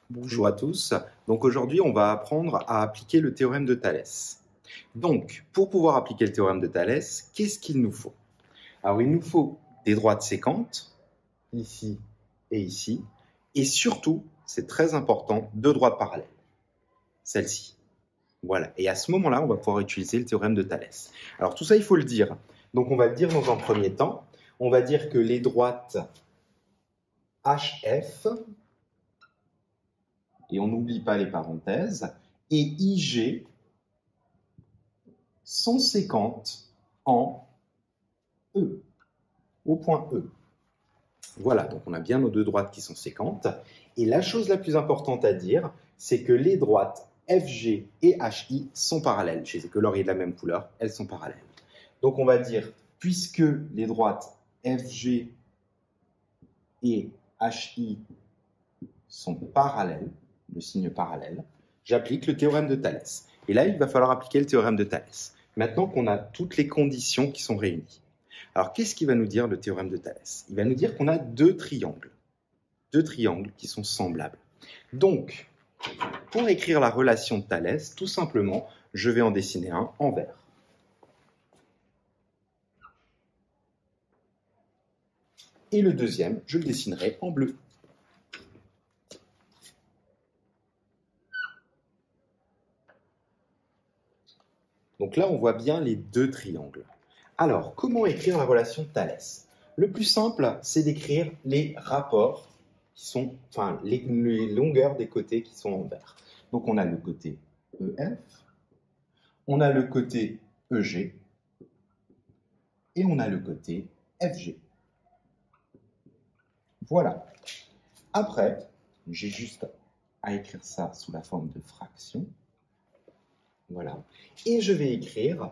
Bonjour à tous. Donc aujourd'hui, on va apprendre à appliquer le théorème de Thalès. Donc, pour pouvoir appliquer le théorème de Thalès, qu'est-ce qu'il nous faut? Alors, il nous faut des droites séquentes, ici et ici, et surtout, c'est très important, deux droites parallèles, celle-ci. Voilà. Et à ce moment-là, on va pouvoir utiliser le théorème de Thalès. Alors, tout ça, il faut le dire. Donc, on va le dire dans un premier temps. On va dire que les droites HF, et on n'oublie pas les parenthèses, et IG sont séquentes en E, au point E. Voilà, donc on a bien nos deux droites qui sont séquentes. Et la chose la plus importante à dire, c'est que les droites FG et HI sont parallèles. Je les ai coloriées de la même couleur, elles sont parallèles. Donc on va dire, puisque les droites FG et HI sont parallèles, le signe parallèle, j'applique le théorème de Thalès. Et là, il va falloir appliquer le théorème de Thalès. Maintenant qu'on a toutes les conditions qui sont réunies. Alors, qu'est-ce qu'il va nous dire le théorème de Thalès? Il va nous dire qu'on a deux triangles qui sont semblables. Donc, pour écrire la relation de Thalès, tout simplement, je vais en dessiner un en vert. Et le deuxième, je le dessinerai en bleu. Donc là, on voit bien les deux triangles. Alors, comment écrire la relation de Thalès? Le plus simple, c'est d'écrire les rapports qui sont, enfin, les longueurs des côtés qui sont en vert. Donc, on a le côté EF, on a le côté EG, et on a le côté FG. Voilà. Après, j'ai juste à écrire ça sous la forme de fraction. Voilà. Et je vais écrire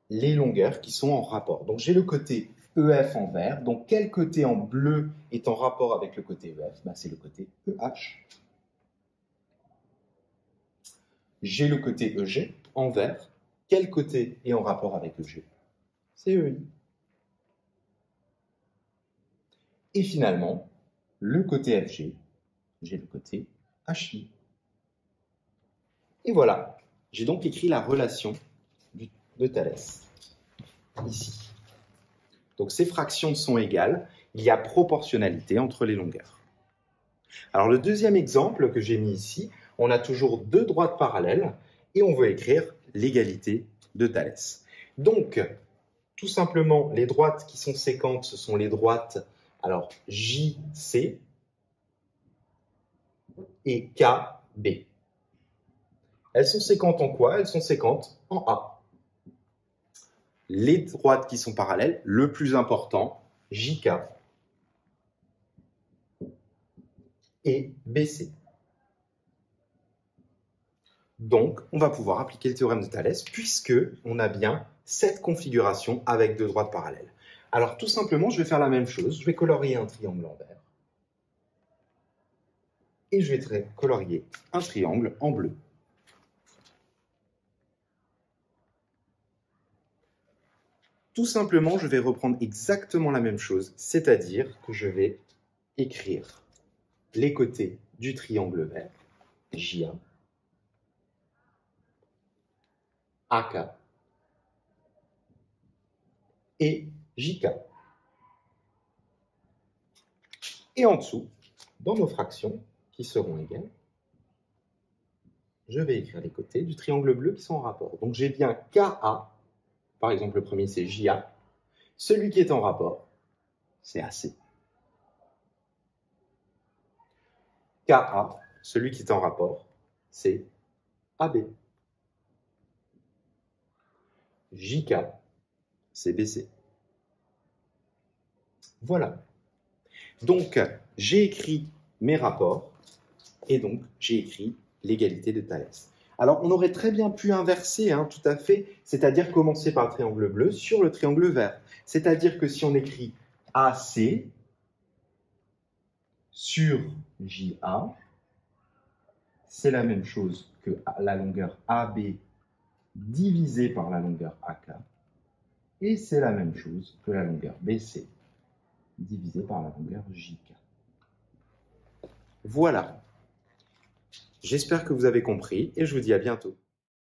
les longueurs qui sont en rapport. Donc j'ai le côté EF en vert. Donc quel côté en bleu est en rapport avec le côté EF? C'est le côté EH. J'ai le côté EG en vert. Quel côté est en rapport avec EG? C'est EI. Et finalement, le côté FG, j'ai le côté HI. Et voilà, j'ai donc écrit la relation de Thalès, ici. Donc ces fractions sont égales, il y a proportionnalité entre les longueurs. Alors le deuxième exemple que j'ai mis ici, on a toujours deux droites parallèles et on veut écrire l'égalité de Thalès. Donc, tout simplement, les droites qui sont séquentes, ce sont les droites alors JC et KB. Elles sont séquentes en quoi? Elles sont séquentes en A. Les droites qui sont parallèles, le plus important, JK et BC. Donc, on va pouvoir appliquer le théorème de Thalès puisque on a bien cette configuration avec deux droites parallèles. Alors, tout simplement, je vais faire la même chose. Je vais colorier un triangle en vert. Et je vais colorier un triangle en bleu. Tout simplement, je vais reprendre exactement la même chose, c'est-à-dire que je vais écrire les côtés du triangle vert, JA, AK et JK. Et en dessous, dans nos fractions qui seront égales, je vais écrire les côtés du triangle bleu qui sont en rapport. Donc j'ai bien KA, par exemple le premier c'est JA, celui qui est en rapport, c'est AC. KA, celui qui est en rapport, c'est AB. JK, c'est BC. Voilà. Donc, j'ai écrit mes rapports et donc j'ai écrit l'égalité de Thalès. Alors, on aurait très bien pu inverser, tout à fait, c'est-à-dire commencer par le triangle bleu sur le triangle vert. C'est-à-dire que si on écrit AC sur JA, c'est la même chose que la longueur AB divisée par la longueur AK, et c'est la même chose que la longueur BC divisée par la longueur JK. Voilà. J'espère que vous avez compris et je vous dis à bientôt.